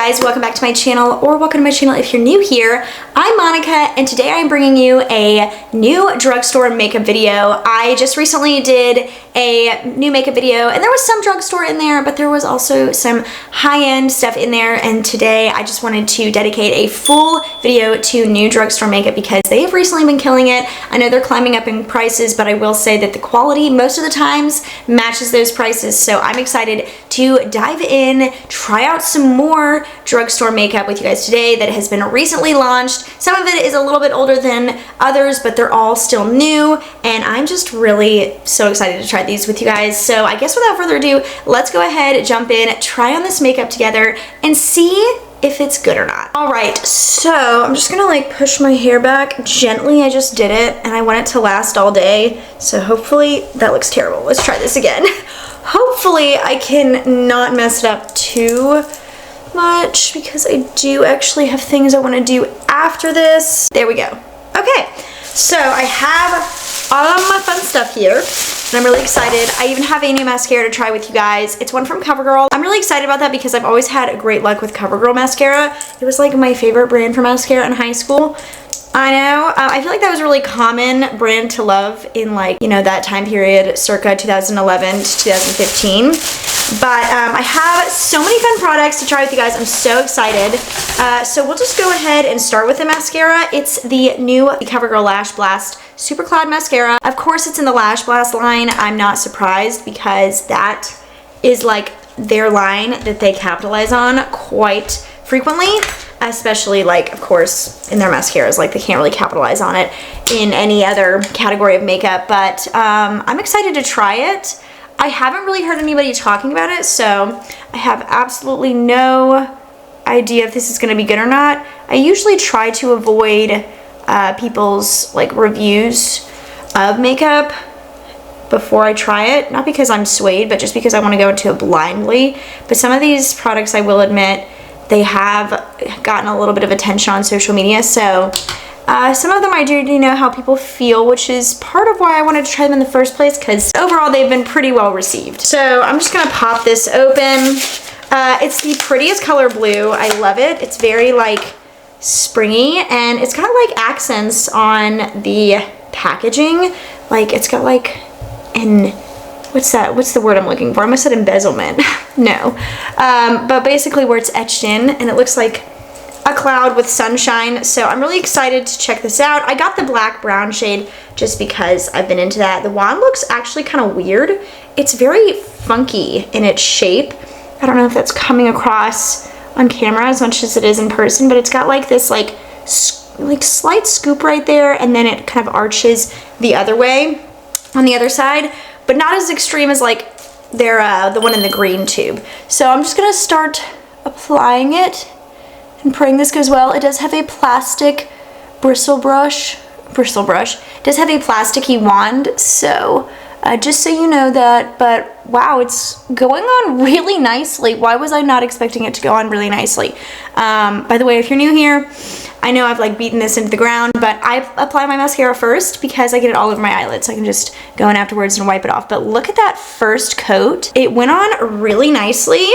guys, welcome back to my channel, or welcome to my channel if you're new here. I'm Monica, and today I'm bringing you a new drugstore makeup video. I just recently did a new makeup video, and there was some drugstore in there, but there was also some high-end stuff in there, and today I just wanted to dedicate a full video to new drugstore makeup because they have recently been killing it. I know they're climbing up in prices, but I will say that the quality most of the times matches those prices, so I'm excited to dive in, try out some more drugstore makeup with you guys today that has been recently launched. Some of it is a little bit older than others, but they're all still new, and I'm just really so excited to try these with you guys. So I guess without further ado, let's go ahead, jump in, try on this makeup together, and see if it's good or not. All right, so I'm just gonna like push my hair back gently. I just did it, and I want it to last all day, so hopefully that looks terrible. Let's try this again. Hopefully I can not mess it up too much because I do actually have things I want to do after this. There we go. Okay, so I have all of my fun stuff here, and I'm really excited. I even have a new mascara to try with you guys. It's one from Covergirl. I'm really excited about that because I've always had great luck with Covergirl mascara. It was like my favorite brand for mascara in high school. I know, I feel like that was a really common brand to love in, like, you know, that time period circa 2011 to 2015. But I have so many fun products to try with you guys. I'm so excited. So we'll just go ahead and start with the mascara. It's the new Covergirl Lash Blast Supercloud mascara. Of course, it's in the Lash Blast line. I'm not surprised because that is like their line that they capitalize on quite frequently. Especially, like, of course, in their mascaras, like, they can't really capitalize on it in any other category of makeup, but I'm excited to try it. I haven't really heard anybody talking about it, so I have absolutely no idea if this is going to be good or not. I usually try to avoid people's, like, reviews of makeup before I try it, not because I'm swayed, but just because I want to go into it blindly. But some of these products, I will admit, they have gotten a little bit of attention on social media, so some of them I do know how people feel, which is part of why I wanted to try them in the first place, because overall they've been pretty well received. So I'm just gonna pop this open. It's the prettiest color blue. I love it. It's very like springy, and it's got like accents on the packaging. Like it's got like an, what's that? What's the word I'm looking for? I almost said embezzlement. No. But basically where it's etched in, and it looks like a cloud with sunshine. So I'm really excited to check this out. I got the black brown shade just because I've been into that. The wand looks actually kind of weird. It's very funky in its shape. I don't know if that's coming across on camera as much as it is in person, but it's got like this like slight scoop right there, and then it kind of arches the other way on the other side, but not as extreme as like the one in the green tube. So I'm just gonna start applying it and praying this goes well. It does have a plastic bristle brush. It does have a plasticky wand, so just so you know that. But wow, it's going on really nicely. Why was I not expecting it to go on really nicely? By the way, if you're new here, I know I've like beaten this into the ground, but I apply my mascara first because I get it all over my eyelids, so I can just go in afterwards and wipe it off. But look at that first coat. It went on really nicely,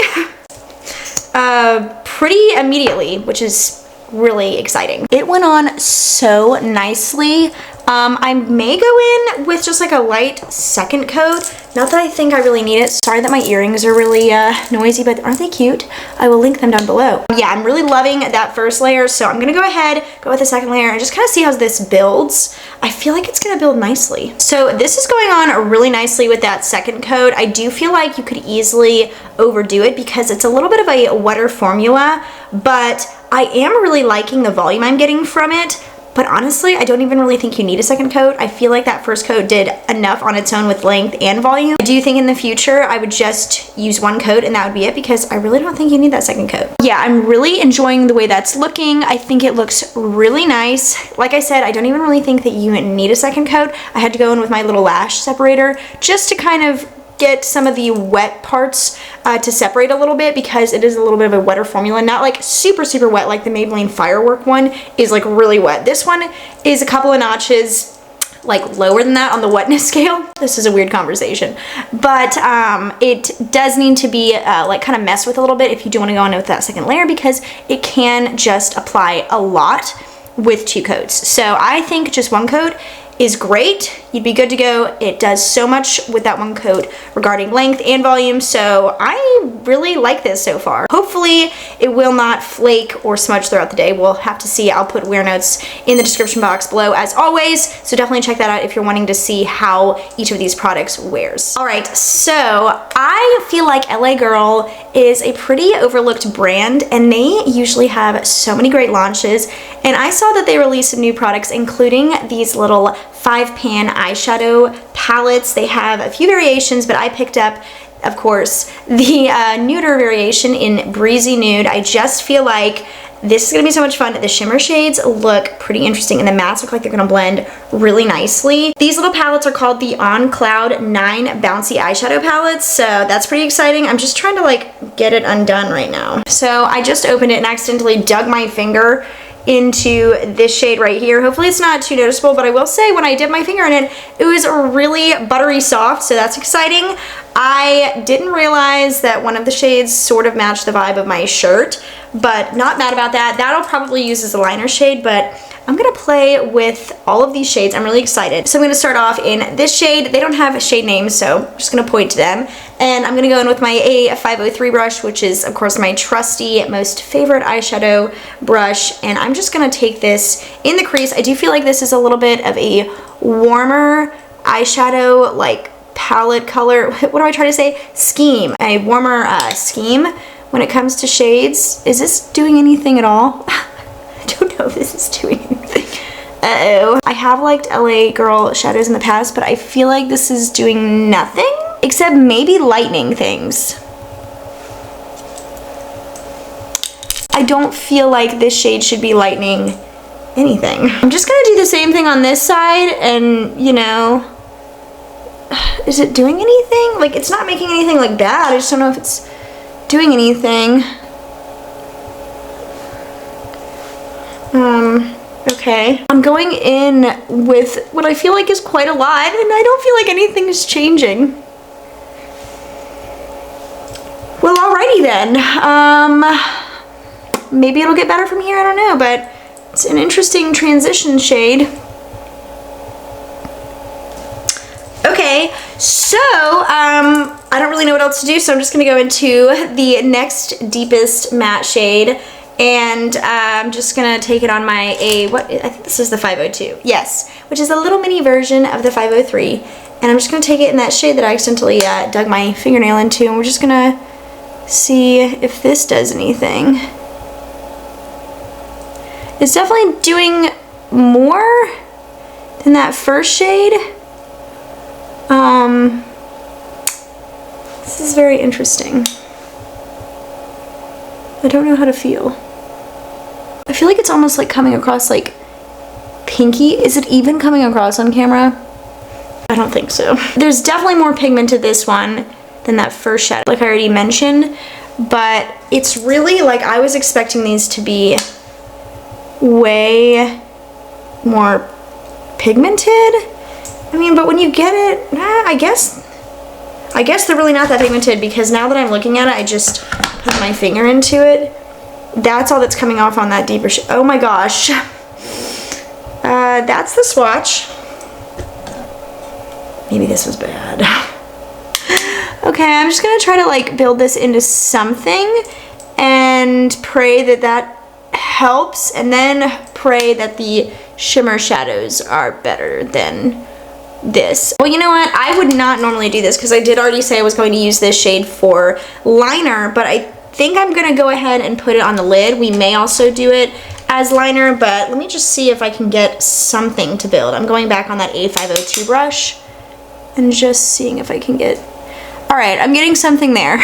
pretty immediately, which is really exciting. It went on so nicely. I may go in with just like a light second coat. Not that I think I really need it. Sorry that my earrings are really noisy, but aren't they cute? I will link them down below. Yeah, I'm really loving that first layer, so I'm gonna go ahead, go with the second layer, and just kind of see how this builds. I feel like it's gonna build nicely. So this is going on really nicely with that second coat. I do feel like you could easily overdo it because it's a little bit of a wetter formula, but I am really liking the volume I'm getting from it. But honestly, I don't even really think you need a second coat. I feel like that first coat did enough on its own with length and volume. I do think in the future, I would just use one coat and that would be it because I really don't think you need that second coat. Yeah, I'm really enjoying the way that's looking. I think it looks really nice. Like I said, I don't even really think that you need a second coat. I had to go in with my little lash separator just to kind of get some of the wet parts to separate a little bit because it is a little bit of a wetter formula, not like super wet like the Maybelline Firework one is like really wet. This one is a couple of notches like lower than that on the wetness scale. This is a weird conversation, but it does need to be like kind of messed with a little bit if you do want to go in with that second layer, because it can just apply a lot with 2 coats. So I think just 1 coat is great. You'd be good to go. It does so much with that 1 coat regarding length and volume, so I really like this so far. Hopefully it will not flake or smudge throughout the day. We'll have to see. I'll put wear notes in the description box below as always, so definitely check that out if you're wanting to see how each of these products wears. All right, so I feel like LA Girl is a pretty overlooked brand, and they usually have so many great launches, and I saw that they released some new products, including these little 5-pan eyeshadow palettes. They have a few variations, but I picked up, of course, the nuder variation in Breezy Nude. I just feel like this is gonna be so much fun. The shimmer shades look pretty interesting, and the mattes look like they're gonna blend really nicely. These little palettes are called the On Cloud 9 Bouncy Eyeshadow Palettes, so that's pretty exciting. I'm just trying to like get it undone right now. So I just opened it and accidentally dug my finger into this shade right here. Hopefully it's not too noticeable, but I will say when I dipped my finger in it, it was really buttery soft, so that's exciting. I didn't realize that one of the shades sort of matched the vibe of my shirt, but not mad about that. That'll probably use as a liner shade, but I'm gonna play with all of these shades. I'm really excited. So I'm gonna start off in this shade. They don't have shade names, so I'm just gonna point to them. And I'm gonna go in with my A503 brush, which is of course my trusty, most favorite eyeshadow brush. And I'm just gonna take this in the crease. I do feel like this is a little bit of a warmer eyeshadow, like palette color. What do I try to say? Scheme. A warmer scheme when it comes to shades. Is this doing anything at all? I don't know if this is doing anything. Uh-oh. I have liked LA Girl shadows in the past, but I feel like this is doing nothing except maybe lightening things. I don't feel like this shade should be lightening anything. I'm just gonna do the same thing on this side, and you know, is it doing anything? Like, it's not making anything like bad. I just don't know if it's doing anything. Okay. I'm going in with what I feel like is quite a lot, and I don't feel like anything is changing. Well, alrighty then. Maybe it'll get better from here, I don't know, but it's an interesting transition shade. Okay, so I don't really know what else to do, so I'm just gonna go into the next deepest matte shade, and I'm just gonna take it on my I think this is the 502, yes, which is a little mini version of the 503, and I'm just gonna take it in that shade that I accidentally dug my fingernail into, and we're just gonna see if this does anything. It's definitely doing more than that first shade. This is very interesting. I don't know how to feel. I feel like it's almost like coming across like pinky. Is it even coming across on camera? I don't think so. There's definitely more pigment to this one than that first shadow, like I already mentioned, but it's really like I was expecting these to be way more pigmented. I mean, but when you get it, I guess they're really not that pigmented, because now that I'm looking at it, I just put my finger into it. That's all that's coming off on that deeper shade. Oh my gosh. That's the swatch. Maybe this was bad. Okay, I'm just gonna try to like build this into something and pray that that helps, and then pray that the shimmer shadows are better than this. Well, you know what? I would not normally do this because I did already say I was going to use this shade for liner, but I think I'm gonna go ahead and put it on the lid. We may also do it as liner, but let me just see if I can get something to build. I'm going back on that A502 brush and just seeing if I can get... All right, I'm getting something there.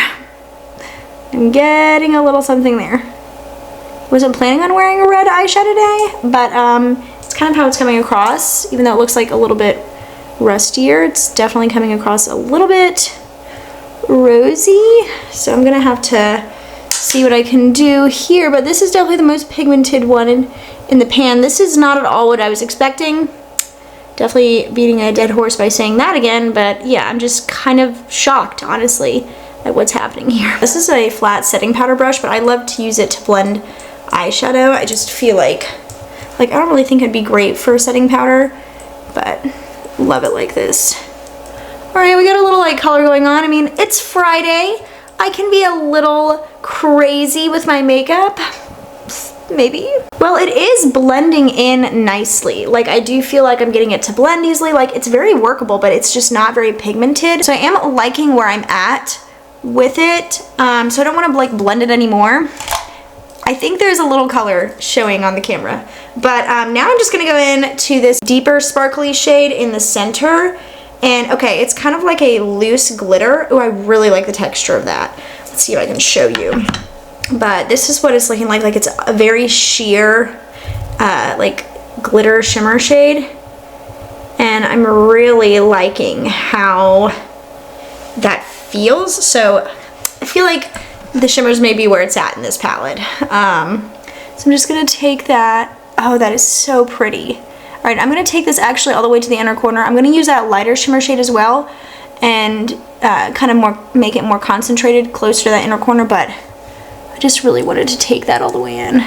I'm getting a little something there. Wasn't planning on wearing a red eyeshadow today, but it's kind of how it's coming across. Even though it looks like a little bit rustier, it's definitely coming across a little bit rosy. So I'm gonna have to see what I can do here, but this is definitely the most pigmented one in the pan. This is not at all what I was expecting. definitely beating a dead horse by saying that again, but yeah, I'm just kind of shocked, honestly, at what's happening here. This is a flat setting powder brush, but I love to use it to blend eyeshadow. I just feel like I don't really think it'd be great for setting powder, but love it like this. All right, we got a little light color going on. I mean, it's Friday. I can be a little crazy with my makeup, maybe. Well, it is blending in nicely. Like, I do feel like I'm getting it to blend easily. Like, it's very workable, but it's just not very pigmented. So I am liking where I'm at with it. So I don't want to like blend it anymore. I think there's a little color showing on the camera, but now I'm just gonna go in to this deeper sparkly shade in the center. And okay, it's kind of like a loose glitter. Oh, I really like the texture of that. Let's see if I can show you. But this is what it's looking like. Like, it's a very sheer, like glitter shimmer shade. And I'm really liking how that feels. So I feel like the shimmers may be where it's at in this palette. So I'm just gonna take that. Oh, that is so pretty. All right, I'm gonna take this actually all the way to the inner corner. I'm gonna use that lighter shimmer shade as well and kind of make it more concentrated closer to that inner corner, but I just really wanted to take that all the way in.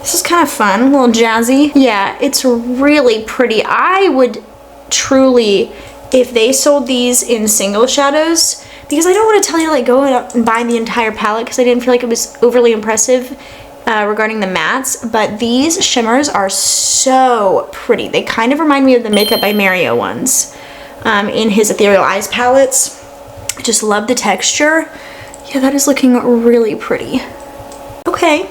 This is kind of fun, a little jazzy. Yeah, it's really pretty. I would truly, if they sold these in single shadows, because I don't want to tell you to like go out and buy the entire palette because I didn't feel like it was overly impressive regarding the mattes, but these shimmers are so pretty. They kind of remind me of the Makeup by Mario ones in his Ethereal Eyes palettes. I just love the texture. Yeah, that is looking really pretty. Okay,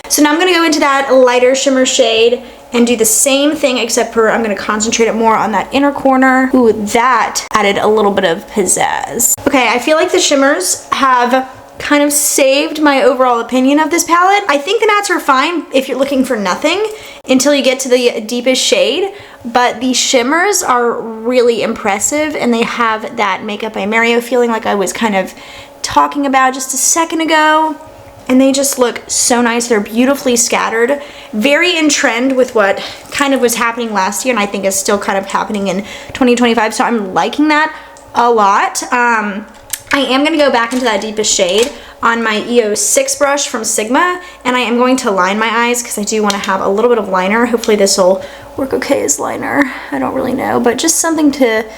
so now I'm gonna go into that lighter shimmer shade and do the same thing, except for I'm gonna concentrate it more on that inner corner. Ooh, that added a little bit of pizzazz. Okay, I feel like the shimmers have kind of saved my overall opinion of this palette. I think the mattes are fine if you're looking for nothing until you get to the deepest shade, but the shimmers are really impressive and they have that Makeup by Mario feeling like I was kind of talking about just a second ago. And they just look so nice. They're beautifully scattered. Very in trend with what kind of was happening last year and I think is still kind of happening in 2025. So I'm liking that a lot. I am going to go back into that deepest shade on my EO 6 brush from Sigma, and I am going to line my eyes because I do want to have a little bit of liner. Hopefully this will work okay as liner. I don't really know, but just something to,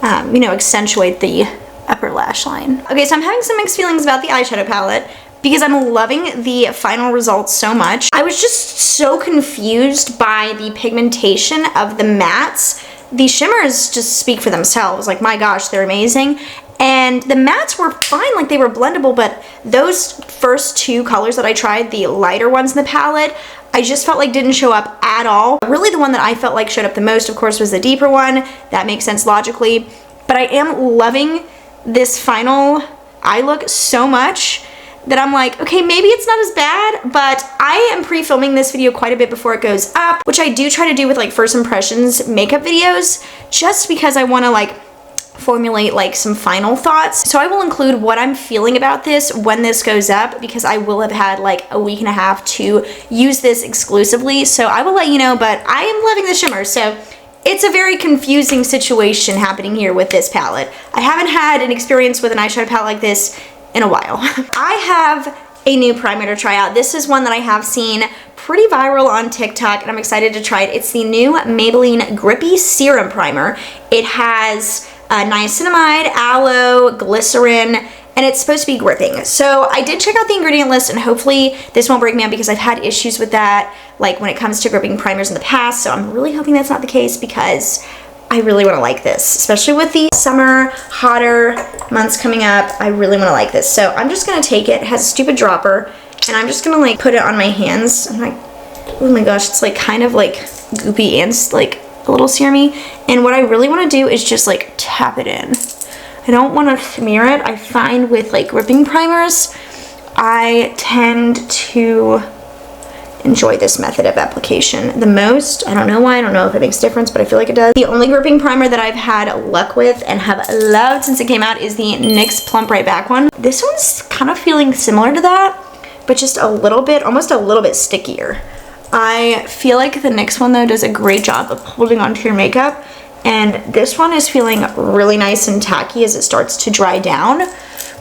you know, accentuate the upper lash line. Okay, so I'm having some mixed feelings about the eyeshadow palette because I'm loving the final results so much. I was just so confused by the pigmentation of the mattes. The shimmers just speak for themselves. Like, my gosh, they're amazing. And the mattes were fine, like they were blendable, but those first two colors that I tried, the lighter ones in the palette, I just felt like didn't show up at all. Really the one that I felt like showed up the most, of course, was the deeper one. That makes sense logically. But I am loving this final eye look so much that I'm like, okay, maybe it's not as bad, but I am pre-filming this video quite a bit before it goes up, which I do try to do with like first impressions makeup videos, just because I want to like formulate like some final thoughts. So I will include what I'm feeling about this when this goes up, because I will have had like a week and a half to use this exclusively. So I will let you know, but I am loving the shimmer. So it's a very confusing situation happening here with this palette. I haven't had an experience with an eyeshadow palette like this in a while. I have a new primer to try out. This is one that I have seen pretty viral on TikTok and I'm excited to try it. It's the new Maybelline Grippy Serum Primer. It has niacinamide, aloe, glycerin, and it's supposed to be gripping. So I did check out the ingredient list and hopefully this won't break me up because I've had issues with that, like when it comes to gripping primers in the past. So I'm really hoping that's not the case because I really want to like this, especially with the summer, hotter months coming up. I really want to like this. So I'm just going to take it. It has a stupid dropper and I'm just going to like put it on my hands. I'm like, oh my gosh, it's like kind of like goopy and like a little serumy. And what I really want to do is just like tap it in. I don't want to smear it. I find with like gripping primers, I tend to enjoy this method of application the most. I don't know why. I don't know if it makes a difference, but I feel like it does. The only gripping primer that I've had luck with and have loved since it came out is the NYX Plump Right Back one. This one's kind of feeling similar to that, but just a little bit, almost a little bit stickier. I feel like the NYX one though does a great job of holding onto your makeup, and this one is feeling really nice and tacky as it starts to dry down,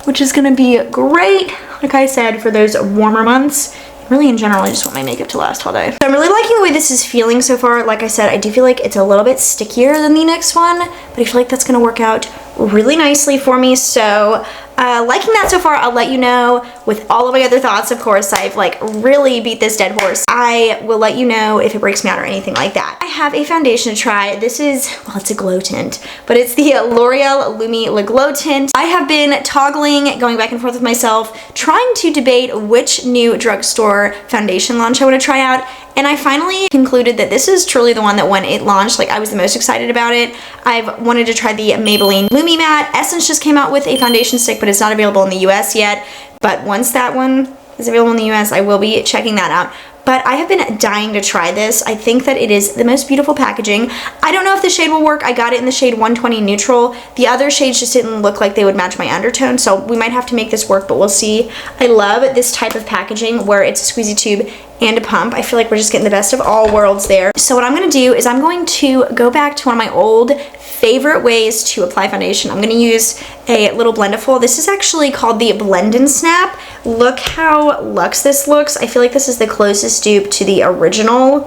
which is gonna be great, like I said, for those warmer months. Really, in general, I just want my makeup to last all day. So I'm really liking the way this is feeling so far. Like I said, I do feel like it's a little bit stickier than the NYX one, but I feel like that's gonna work out really nicely for me. So liking that so far. I'll let you know with all of my other thoughts. Of course, I've like really beat this dead horse. I will let you know if it breaks me out or anything like that. I have a foundation to try. This is, well, it's a glow tint, but it's the L'Oreal Lumi Le Glow Tint. I have been toggling, going back and forth with myself, trying to debate which new drugstore foundation launch I want to try out. And I finally concluded that this is truly the one that when it launched, like I was the most excited about it. I've wanted to try the Maybelline Lumi Matte. Essence just came out with a foundation stick, but it's not available in the US yet. But once that one is available in the US, I will be checking that out. But I have been dying to try this. I think that it is the most beautiful packaging. I don't know if the shade will work. I got it in the shade 120 Neutral. The other shades just didn't look like they would match my undertone, so we might have to make this work, but we'll see. I love this type of packaging where it's a squeezy tube and a pump. I feel like we're just getting the best of all worlds there. So what I'm gonna do is I'm going to go back to one of my old favorite ways to apply foundation. I'm gonna use a little blendiful. This is actually called the Blend and Snap. Look how luxe this looks. I feel like this is the closest dupe to the original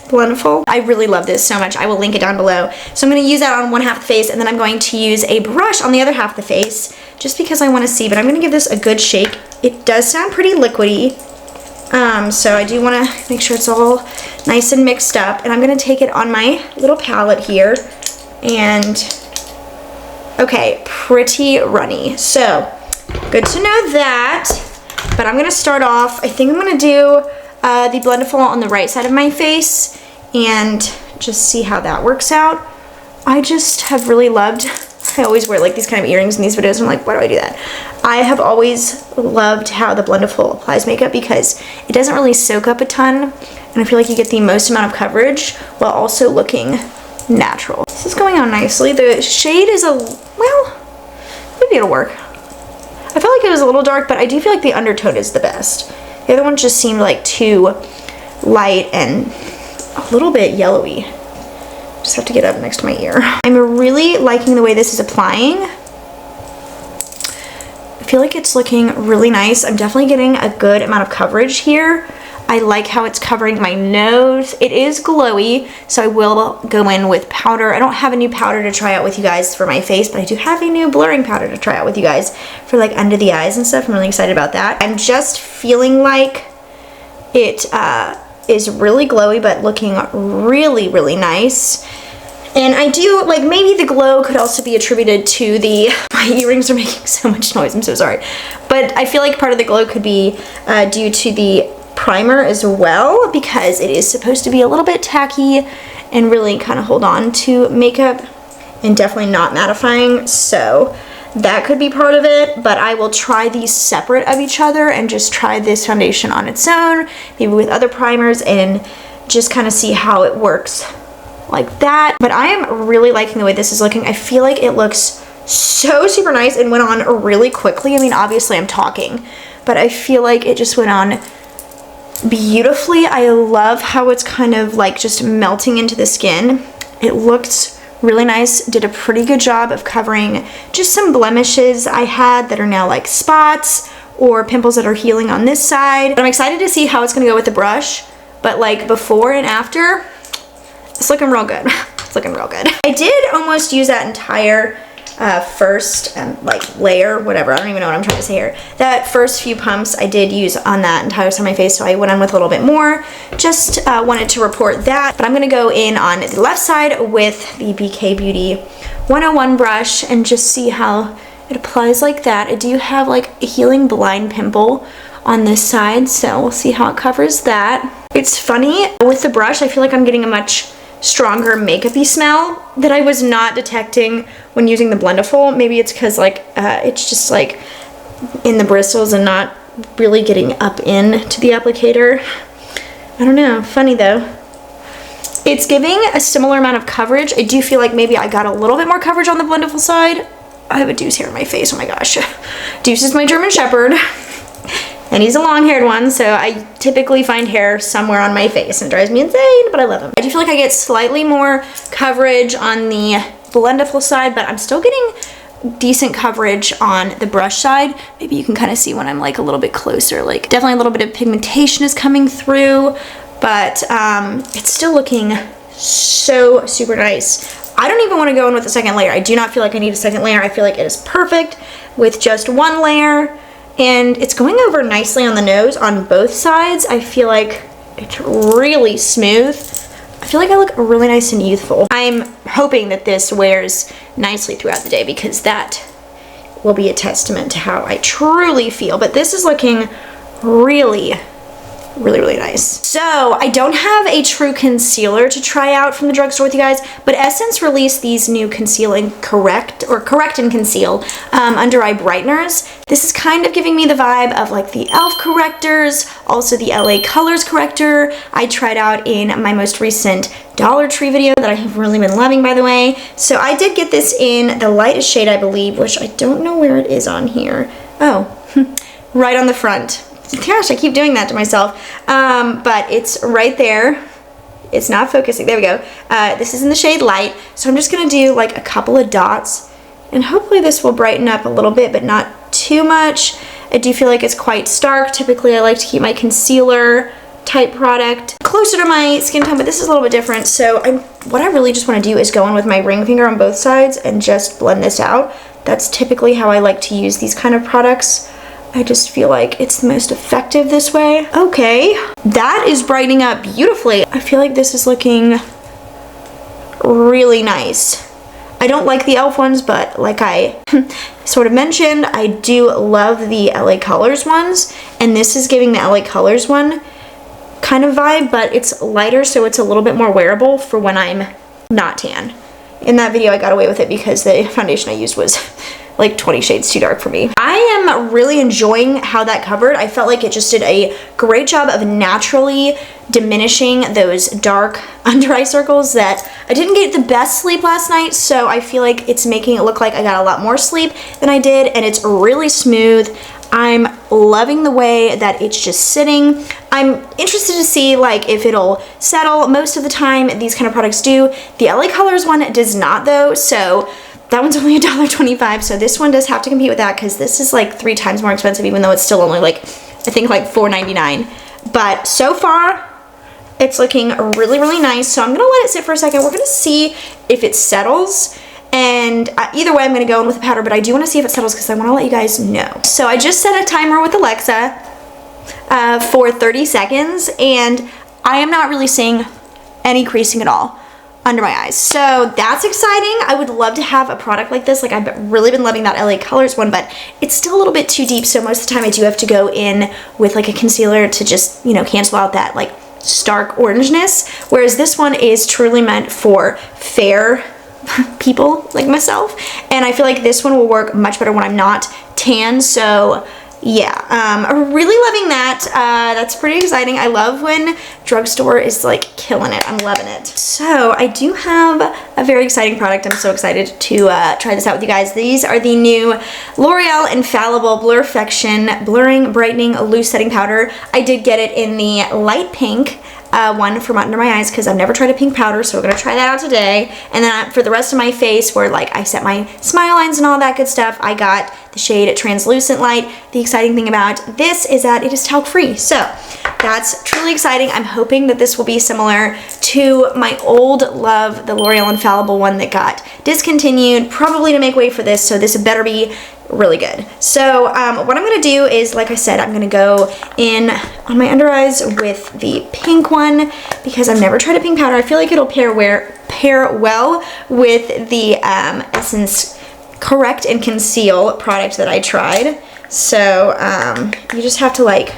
blendiful. I really love this so much. I will link it down below. So I'm gonna use that on one half of the face, and then I'm going to use a brush on the other half of the face, just because I wanna see, but I'm gonna give this a good shake. It does sound pretty liquidy. So I do want to make sure it's all nice and mixed up, and I'm going to take it on my little palette here, and okay, pretty runny. So good to know that, but I'm going to start off, I think I'm going to do the blendiful on the right side of my face and just see how that works out. I just have really loved, I always wear like these kind of earrings in these videos, and I'm like, why do I do that? I have always loved how the blendiful applies makeup because it doesn't really soak up a ton, and I feel like you get the most amount of coverage while also looking natural. This is going on nicely. The shade is well, maybe it'll work. I felt like it was a little dark, but I do feel like the undertone is the best. The other one just seemed like too light and a little bit yellowy. Just have to get up next to my ear. I'm really liking the way this is applying. I feel like it's looking really nice. I'm definitely getting a good amount of coverage here. I like how it's covering my nose. It is glowy, so I will go in with powder. I don't have a new powder to try out with you guys for my face, but I do have a new blurring powder to try out with you guys for like under the eyes and stuff. I'm really excited about that. I'm just feeling like it is really glowy, but looking really, really nice. And I do, like, maybe the glow could also be attributed to my earrings are making so much noise, I'm so sorry. But I feel like part of the glow could be due to the primer as well, because it is supposed to be a little bit tacky and really kind of hold on to makeup and definitely not mattifying. So that could be part of it, but I will try these separate of each other and just try this foundation on its own, maybe with other primers, and just kind of see how it works like that. But I am really liking the way this is looking. I feel like it looks so super nice and went on really quickly. I mean, obviously I'm talking, but I feel like it just went on beautifully. I love how it's kind of like just melting into the skin. It looked really nice. Did a pretty good job of covering just some blemishes I had that are now like spots or pimples that are healing on this side. But I'm excited to see how it's gonna go with the brush, but like before and after, it's looking real good. It's looking real good. I did almost use that entire first like layer, whatever, I don't even know what I'm trying to say here. That first few pumps I did use on that entire side of my face, so I went on with a little bit more. Just wanted to report that. But I'm gonna go in on the left side with the BK Beauty 101 brush and just see how it applies like that. I do have like a healing blind pimple on this side, so we'll see how it covers that. It's funny, with the brush, I feel like I'm getting a much stronger makeup-y smell that I was not detecting when using the blendiful. Maybe it's because like it's just like in the bristles and not really getting up into the applicator. I don't know, funny though. It's giving a similar amount of coverage. I do feel like maybe I got a little bit more coverage on the blendiful side. I have a Deuce hair in my face, oh my gosh. Deuce is my German Shepherd. and he's a long-haired one, so I typically find hair somewhere on my face, and it drives me insane, but I love him. I do feel like I get slightly more coverage on the blendable side, but I'm still getting decent coverage on the brush side. Maybe you can kind of see when I'm like a little bit closer, like definitely a little bit of pigmentation is coming through, but it's still looking so super nice. I don't even want to go in with a second layer. I do not feel like I need a second layer. I feel like it is perfect with just one layer, and it's going over nicely on the nose on both sides. I feel like it's really smooth. I feel like I look really nice and youthful. I'm hoping that this wears nicely throughout the day because that will be a testament to how I truly feel. But this is looking really nice. So I don't have a true concealer to try out from the drugstore with you guys, but Essence released these new Conceal and Correct and Conceal under eye brighteners. This is kind of giving me the vibe of like the e.l.f. correctors, also the LA Colors corrector I tried out in my most recent Dollar Tree video that I have really been loving, by the way. So I did get this in the lightest shade, I believe, which I don't know where it is on here. Oh, right on the front. Gosh, I keep doing that to myself. But it's right there. It's not focusing. There we go. This is in the shade Light. So I'm just going to do like a couple of dots. And hopefully this will brighten up a little bit, but not too much. I do feel like it's quite stark. Typically, I like to keep my concealer type product closer to my skin tone, but this is a little bit different. So what I really just want to do is go in with my ring finger on both sides and just blend this out. That's typically how I like to use these kind of products. I just feel like it's the most effective this way. Okay, that is brightening up beautifully. I feel like this is looking really nice. I don't like the e.l.f. ones, but like I sort of mentioned, I do love the LA Colors ones, and this is giving the LA Colors one kind of vibe, but it's lighter, so it's a little bit more wearable for when I'm not tan. In that video, I got away with it because the foundation I used was like 20 shades too dark for me. I am really enjoying how that covered. I felt like it just did a great job of naturally diminishing those dark under eye circles that I didn't get the best sleep last night, so I feel like it's making it look like I got a lot more sleep than I did, and it's really smooth. I'm loving the way that it's just sitting. I'm interested to see like if it'll settle. Most of the time these kind of products do. The LA Colors one does not though, so that one's only $1.25, so this one does have to compete with that because this is like 3 times more expensive, even though it's still only like, I think like $4.99. But so far, it's looking really nice, so I'm gonna let it sit for a second. We're gonna see if it settles, and either way, I'm gonna go in with the powder, but I do wanna see if it settles because I wanna let you guys know. So I just set a timer with Alexa for 30 seconds, and I am not really seeing any creasing at all under my eyes, so that's exciting. I would love to have a product like this. Like, I've really been loving that LA Colors one, but it's still a little bit too deep, so most of the time I do have to go in with like a concealer to just, you know, cancel out that like stark orangeness, whereas this one is truly meant for fair people like myself, and I feel like this one will work much better when I'm not tan. So yeah, I'm really loving that. That's pretty exciting. I love when drugstore is like killing it. I'm loving it. So I do have a very exciting product. I'm so excited to try this out with you guys. These are the new L'Oreal Infallible Blurfection Blurring Brightening Loose Setting Powder. I did get it in the light pink one from under my eyes because I've never tried a pink powder, so we're gonna try that out today. And then for the rest of my face, where like I set my smile lines and all that good stuff, I got the shade Translucent Light. The exciting thing about this is that it is talc free, so that's truly exciting. I'm hoping that this will be similar to my old love, the L'Oreal Infallible one that got discontinued, probably to make way for this, so this better be really good. So what I'm gonna do is, like I said, I'm gonna go in on my under eyes with the pink one because I've never tried a pink powder. I feel like it'll pair well with the Essence Correct and Conceal product that I tried. So you just have to like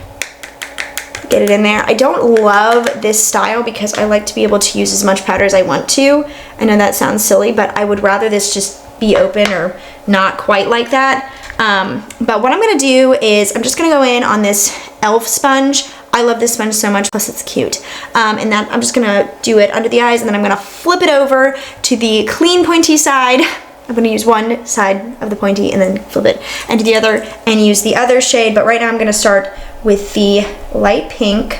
get it in there. I don't love this style because I like to be able to use as much powder as I want to. I know that sounds silly, but I would rather this just be open or not quite like that. But what I'm gonna do is I'm just gonna go in on this e.l.f. sponge. I love this sponge so much, plus it's cute. And that I'm just gonna do it under the eyes, and then I'm gonna flip it over to the clean pointy side. I'm gonna use one side of the pointy and then flip it and do the other and use the other shade. But right now I'm gonna start with the light pink,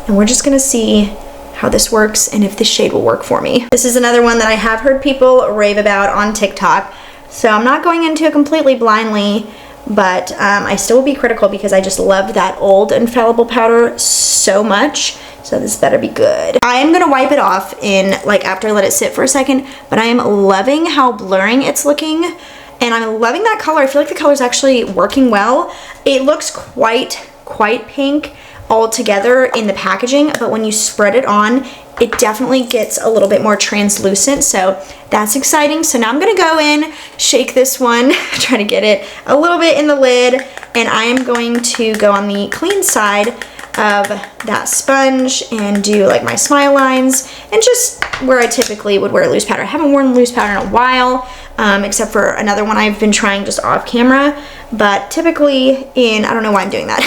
and we're just gonna see how this works and if this shade will work for me. This is another one that I have heard people rave about on TikTok, so I'm not going into it completely blindly, but I still will be critical because I just loved that old Infallible powder so much. So this better be good. I am gonna wipe it off in like after I let it sit for a second, but I am loving how blurring it's looking, and I'm loving that color. I feel like the color is actually working well. It looks quite pink all together in the packaging, but when you spread it on, it definitely gets a little bit more translucent, so that's exciting. So now I'm gonna go in, shake this one, try to get it a little bit in the lid, and I am going to go on the clean side of that sponge and do like my smile lines and just where I typically would wear loose powder. I haven't worn loose powder in a while, except for another one I've been trying just off camera, but typically I don't know why I'm doing that.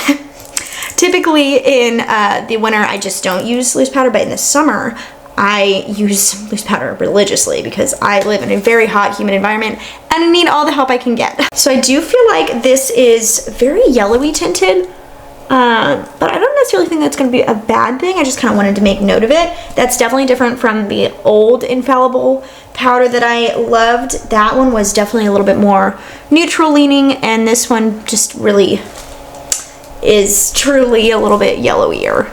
Typically in the winter, I just don't use loose powder, but in the summer, I use loose powder religiously because I live in a very hot, humid environment and I need all the help I can get. So I do feel like this is very yellowy tinted, but I don't necessarily think that's going to be a bad thing. I just kind of wanted to make note of it. That's definitely different from the old Infallible powder that I loved. That one was definitely a little bit more neutral leaning, and this one just really is truly a little bit yellowier.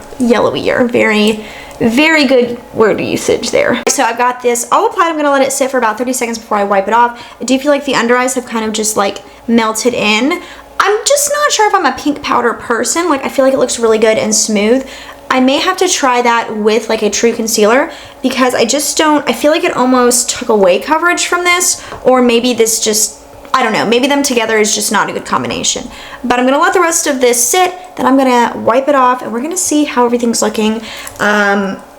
Very good word usage there. So I've got this all applied. I'm gonna let it sit for about 30 seconds before I wipe it off. I do feel like the under eyes have kind of just like melted in. I'm just not sure if I'm a pink powder person. Like, I feel like it looks really good and smooth. I may have to try that with like a true concealer because I feel like it almost took away coverage from this, or maybe this just, I don't know, maybe them together is just not a good combination. But I'm gonna let the rest of this sit, then I'm gonna wipe it off, and we're gonna see how everything's looking.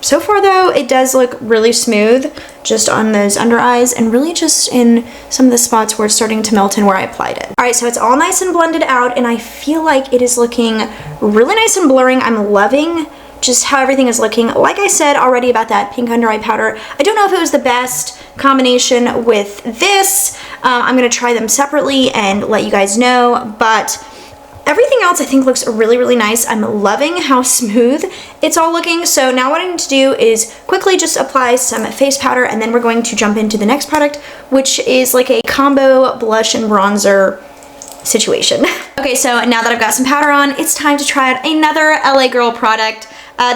So far though, it does look really smooth just on those under eyes and really just in some of the spots where it's starting to melt in where I applied it. All right, so it's all nice and blended out, and I feel like it is looking really nice and blurring. I'm loving just how everything is looking. Like I said already about that pink under eye powder, I don't know if it was the best combination with this. I'm gonna try them separately and let you guys know, but everything else I think looks really nice. I'm loving how smooth it's all looking. So now what I need to do is quickly just apply some face powder, and then we're going to jump into the next product, which is like a combo blush and bronzer situation. Okay, so now that I've got some powder on, it's time to try out another LA Girl product.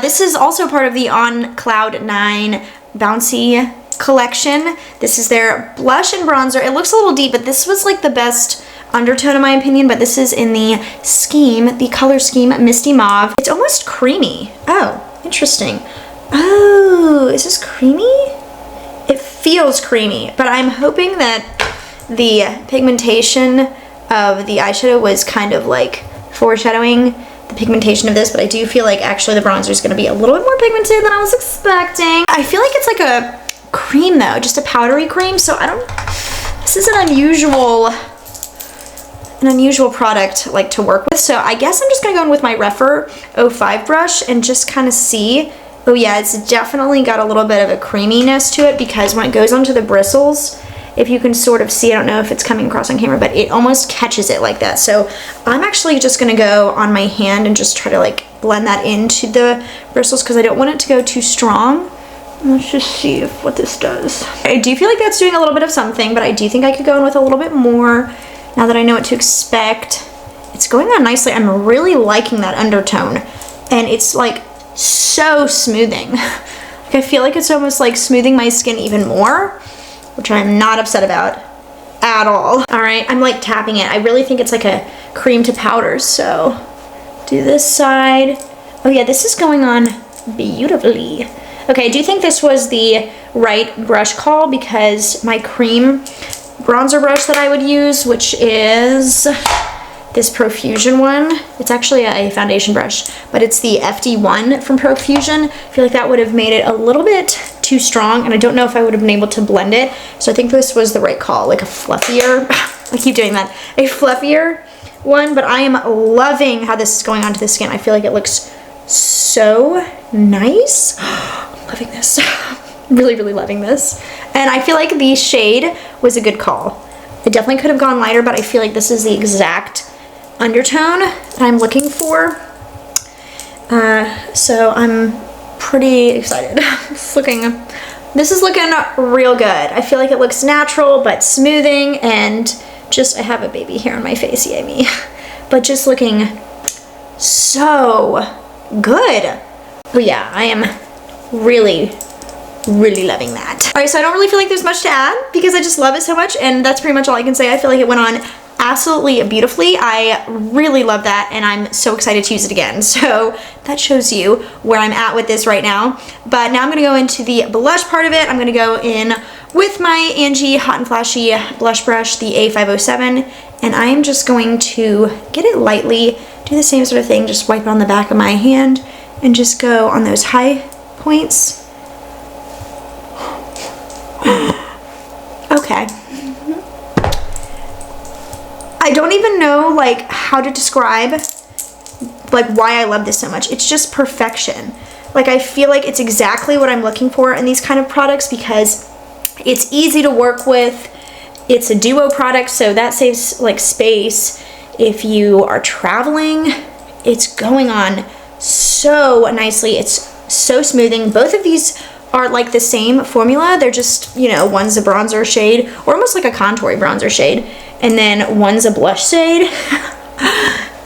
This is also part of the On Cloud 9 Bouncy collection. This is their blush and bronzer. It looks a little deep, but this was like the best undertone in my opinion, but this is in the color scheme Misty Mauve. It's almost creamy. Oh, interesting. Oh, is this creamy? It feels creamy, but I'm hoping that the pigmentation of the eyeshadow was kind of like foreshadowing the pigmentation of this, but I do feel like actually the bronzer is going to be a little bit more pigmented than I was expecting. I feel like it's like a cream though, just a powdery cream, so this is an unusual product like to work with, so I guess I'm just gonna go in with my Rephr 05 brush and just kind of see. Oh yeah, it's definitely got a little bit of a creaminess to it because when it goes onto the bristles, if you can sort of see, I don't know if it's coming across on camera, but it almost catches it like that. So I'm actually just gonna go on my hand and just try to like blend that into the bristles because I don't want it to go too strong. Let's just see what this does. I do feel like that's doing a little bit of something, but I do think I could go in with a little bit more now that I know what to expect. It's going on nicely. I'm really liking that undertone, and it's like so smoothing. Like, I feel like it's almost like smoothing my skin even more, which I'm not upset about at all. All right, I'm like tapping it. I really think it's like a cream to powder, so do this side. Oh yeah, this is going on beautifully. Okay, I do think this was the right brush call because my cream bronzer brush that I would use, which is this Profusion one. It's actually a foundation brush, but it's the FD1 from Profusion. I feel like that would have made it a little bit too strong, and I don't know if I would have been able to blend it. So I think this was the right call, like a fluffier, I keep doing that, a fluffier one, but I am loving how this is going onto the skin. I feel like it looks so nice. I'm loving this. Really loving this. And I feel like the shade was a good call. I definitely could have gone lighter, but I feel like this is the exact undertone that I'm looking for. So I'm pretty excited. This is looking real good. I feel like it looks natural but smoothing, and just, I have a baby hair on my face, yay me. But just looking so good. But yeah, I am really loving that. All right, so I don't really feel like there's much to add because I just love it so much, and that's pretty much all I can say. I feel like it went on absolutely beautifully. I really love that, and I'm so excited to use it again. So that shows you where I'm at with this right now. But now I'm gonna go into the blush part of it. I'm gonna go in with my Angie Hot and Flashy blush brush, the A507, and I am just going to get it lightly, do the same sort of thing, just wipe it on the back of my hand, and just go on those high points. Okay. I don't even know like how to describe like why I love this so much. It's just perfection. Like, I feel like it's exactly what I'm looking for in these kind of products because it's easy to work with. It's a duo product, so that saves like space. If you are traveling, it's going on so nicely. It's so smoothing. Both of these are like the same formula. They're just, you know, one's a bronzer shade, or almost like a contoury bronzer shade, and then one's a blush shade.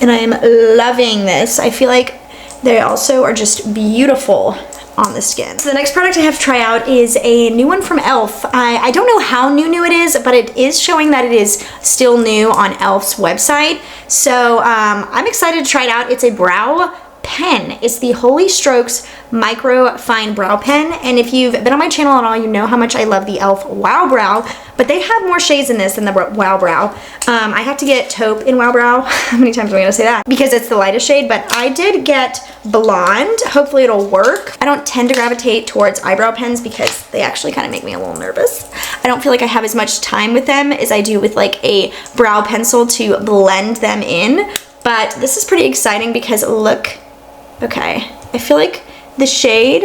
And I am loving this. I feel like they also are just beautiful on the skin. So the next product I have to try out is a new one from e.l.f. I don't know how new it is, but it is showing that it is still new on e.l.f.'s website. So I'm excited to try it out. It's a brow pen. It's the Holy Strokes Micro Fine Brow Pen, and if you've been on my channel at all, you know how much I love the e.l.f. Wow Brow, but they have more shades in this than the Wow Brow. I have to get taupe in Wow Brow. How many times am I gonna say that? Because it's the lightest shade, but I did get blonde. Hopefully it'll work. I don't tend to gravitate towards eyebrow pens because they actually kind of make me a little nervous. I don't feel like I have as much time with them as I do with like a brow pencil to blend them in, but this is pretty exciting because look, okay, I feel like the shade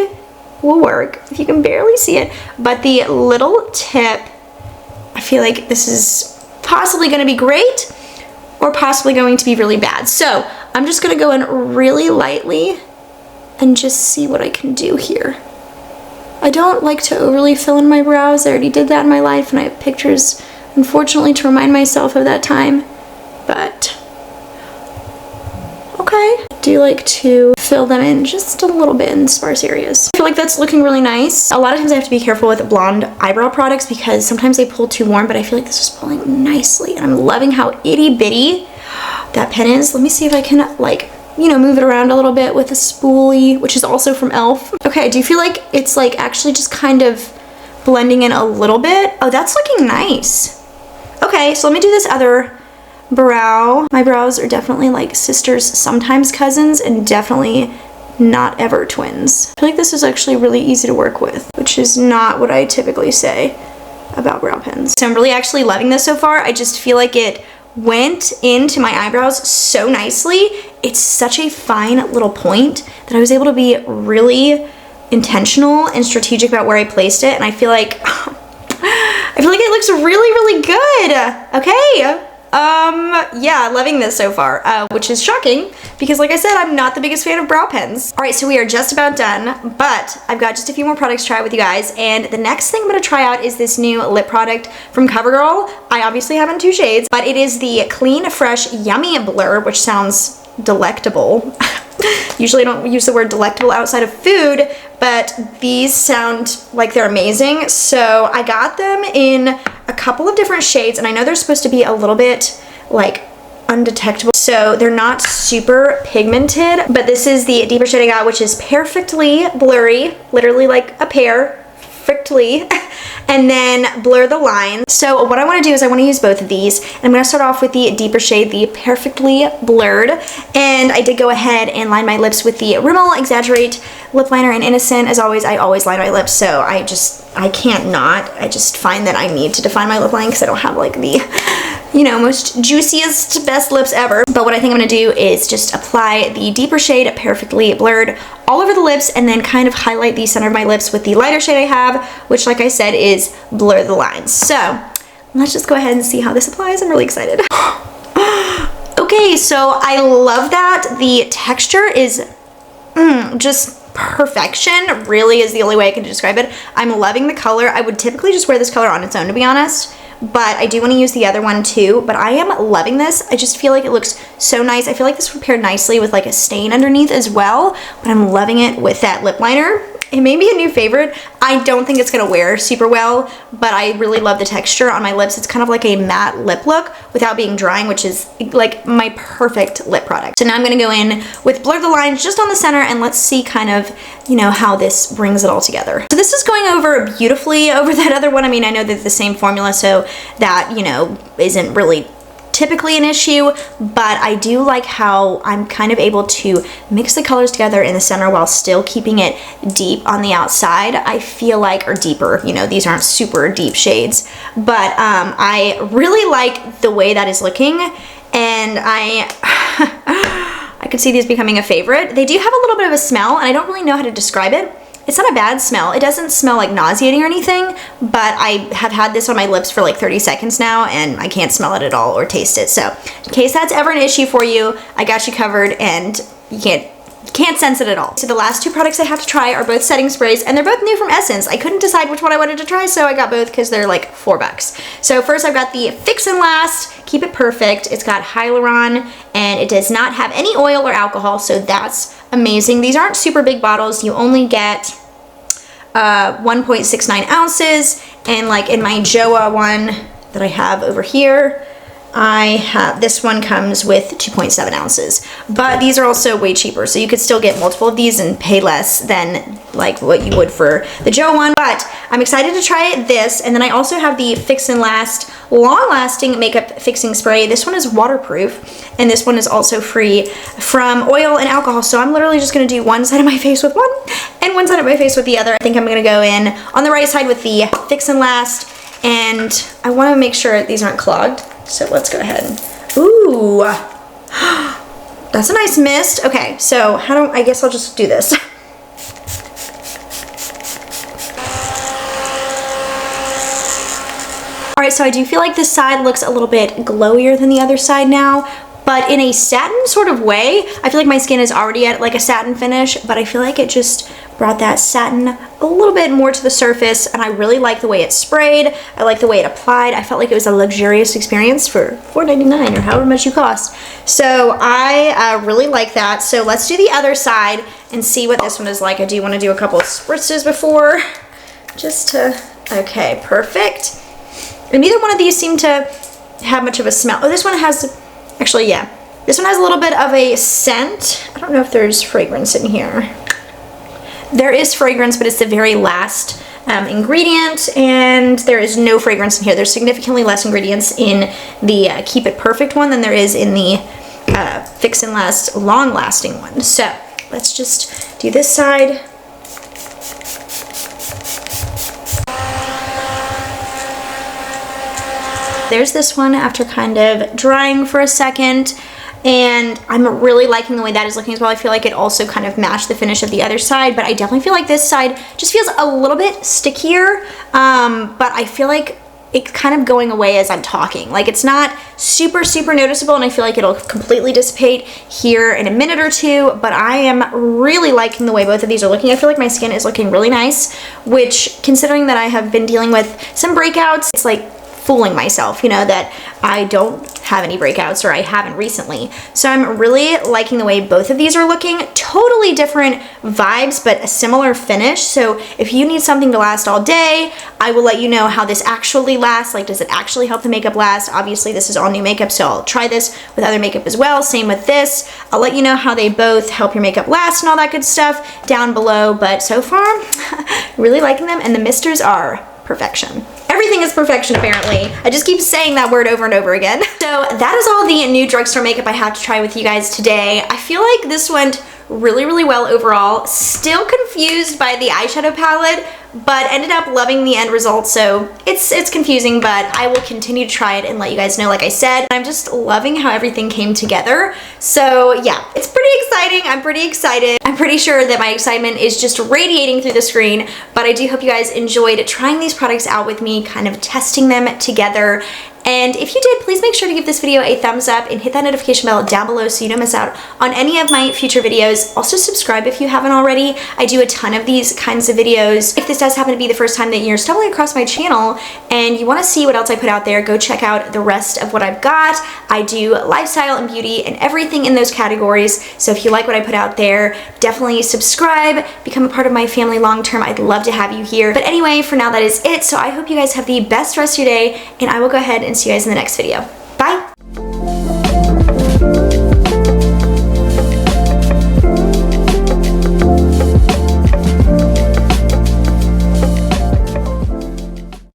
will work if you can barely see it, but the little tip, I feel like this is possibly going to be great or possibly going to be really bad. So I'm just going to go in really lightly and just see what I can do here. I don't like to overly fill in my brows. I already did that in my life, and I have pictures, unfortunately, to remind myself of that time, but okay. I do like to fill them in just a little bit in sparse areas. I feel like that's looking really nice. A lot of times I have to be careful with blonde eyebrow products because sometimes they pull too warm, but I feel like this is pulling nicely, and I'm loving how itty bitty that pen is. Let me see if I can like, you know, move it around a little bit with a spoolie, which is also from e.l.f. Okay, I do feel like it's like actually just kind of blending in a little bit. Oh, that's looking nice. Okay, so let me do this other brow. My brows are definitely like sisters, sometimes cousins, and definitely not ever twins. I feel like this is actually really easy to work with, which is not what I typically say about brow pens. So I'm really actually loving this so far. I just feel like it went into my eyebrows so nicely. It's such a fine little point that I was able to be really intentional and strategic about where I placed it, and I feel like it looks really good. Okay. Yeah, loving this so far, which is shocking because like I said, I'm not the biggest fan of brow pens. All right, so we are just about done, but I've got just a few more products to try with you guys, and the next thing I'm gonna try out is this new lip product from Covergirl. I obviously have in 2 shades, but it is the Clean Fresh Yummy Blur, which sounds delectable. Usually I don't use the word delectable outside of food, but these sound like they're amazing. So I got them in a couple of different shades, and I know they're supposed to be a little bit like undetectable, so they're not super pigmented, but this is the deeper shade I got, which is Perfectly Blurry, literally like a pear, perfectly, and then Blur the Lines. So what I want to do is I want to use both of these, and I'm going to start off with the deeper shade, the Perfectly Blurred, and I did go ahead and line my lips with the Rimmel Exaggerate lip liner in Innocent. As always, I always line my lips, so I can't not. I just find that I need to define my lip line because I don't have like the, you know, most juiciest, best lips ever. But what I think I'm going to do is just apply the deeper shade Perfectly Blurred all over the lips, and then kind of highlight the center of my lips with the lighter shade I have, which like I said is Blur the Lines. So let's just go ahead and see how this applies. I'm really excited. Okay, so I love that. The texture is just perfection, really is the only way I can describe it. I'm loving the color. I would typically just wear this color on its own, to be honest, but I do want to use the other one too. But I am loving this. I just feel like it looks so nice. I feel like this would pair nicely with like a stain underneath as well, but I'm loving it with that lip liner. It may be a new favorite. I don't think it's gonna wear super well, but I really love the texture on my lips. It's kind of like a matte lip look without being drying, which is like my perfect lip product. So now I'm gonna go in with Blur the Lines just on the center, and let's see kind of, you know, how this brings it all together. So this is going over beautifully over that other one. I mean, I know they're the same formula, so that, you know, isn't really typically an issue, but I do like how I'm kind of able to mix the colors together in the center while still keeping it deep on the outside. I feel like, or deeper, you know, these aren't super deep shades, but I really like the way that is looking, and I could see these becoming a favorite. They do have a little bit of a smell, and I don't really know how to describe it. It's not a bad smell. It doesn't smell like nauseating or anything, but I have had this on my lips for like 30 seconds now, and I can't smell it at all or taste it. So in case that's ever an issue for you, I got you covered, and you can't sense it at all. So the last two products I have to try are both setting sprays, and they're both new from Essence. I couldn't decide which one I wanted to try, so I got both because they're like $4. So first I've got the Fix and Last Keep It Perfect. It's got hyaluron, and it does not have any oil or alcohol, so that's amazing. These aren't super big bottles. You only get 1.69 ounces, and like in my JOA one that I have over here, this one comes with 2.7 ounces, but these are also way cheaper, so you could still get multiple of these and pay less than like what you would for the JOA one. But I'm excited to try this. And then I also have the Fix and Last Long Lasting Makeup Fixing Spray. This one is waterproof, and this one is also free from oil and alcohol, so I'm literally just gonna do one side of my face with one and one side of my face with the other. I think I'm gonna go in on the right side with the Fix and Last, and I wanna make sure these aren't clogged. So let's go ahead. Ooh, that's a nice mist. Okay, so I guess I'll just do this. All right, so I do feel like this side looks a little bit glowier than the other side now, but in a satin sort of way. I feel like my skin is already at like a satin finish, but I feel like it just brought that satin a little bit more to the surface, and I really like the way it sprayed. I like the way it applied. I felt like it was a luxurious experience for $4.99 or however much you cost. So I really like that. So let's do the other side and see what this one is like. I do want to do a couple of spritzes before, just to, okay, perfect. And neither one of these seem to have much of a smell. Oh, this one has, actually, yeah. This one has a little bit of a scent. I don't know if there's fragrance in here. There is fragrance, but it's the very last ingredient, and there is no fragrance in here. There's significantly less ingredients in the Keep It Perfect one than there is in the Fix and Last Long Lasting one. So let's just do this side. There's this one after kind of drying for a second, and I'm really liking the way that is looking as well. I feel like it also kind of matched the finish of the other side, but I definitely feel like this side just feels a little bit stickier, but I feel like it's kind of going away as I'm talking. Like, it's not super noticeable, and I feel like it'll completely dissipate here in a minute or two, but I am really liking the way both of these are looking. I feel like my skin is looking really nice, which, considering that I have been dealing with some breakouts, it's like fooling myself, you know, that I don't have any breakouts, or I haven't recently. So I'm really liking the way both of these are looking. Totally different vibes, but a similar finish. So if you need something to last all day, I will let you know how this actually lasts. Like, does it actually help the makeup last? Obviously, this is all new makeup, so I'll try this with other makeup as well. Same with this. I'll let you know how they both help your makeup last and all that good stuff down below. But so far, really liking them, and the misters are perfection. Everything is perfection, apparently. I just keep saying that word over and over again. So that is all the new drugstore makeup I have to try with you guys today. I feel like this went really well overall. Still confused by the eyeshadow palette, but ended up loving the end result. So it's confusing, but I will continue to try it and let you guys know. Like I said, I'm just loving how everything came together. So yeah, it's pretty exciting. I'm pretty excited. I'm pretty sure that my excitement is just radiating through the screen, but I do hope you guys enjoyed trying these products out with me, kind of testing them together. And if you did, please make sure to give this video a thumbs up and hit that notification bell down below so you don't miss out on any of my future videos. Also subscribe if you haven't already. I do a ton of these kinds of videos. If this does happen to be the first time that you're stumbling across my channel and you want to see what else I put out there, go check out the rest of what I've got. I do lifestyle and beauty and everything in those categories. So if you like what I put out there, definitely subscribe, become a part of my family long term. I'd love to have you here. But anyway, for now that is it. So I hope you guys have the best rest of your day, and I will go ahead and see you guys in the next video. Bye!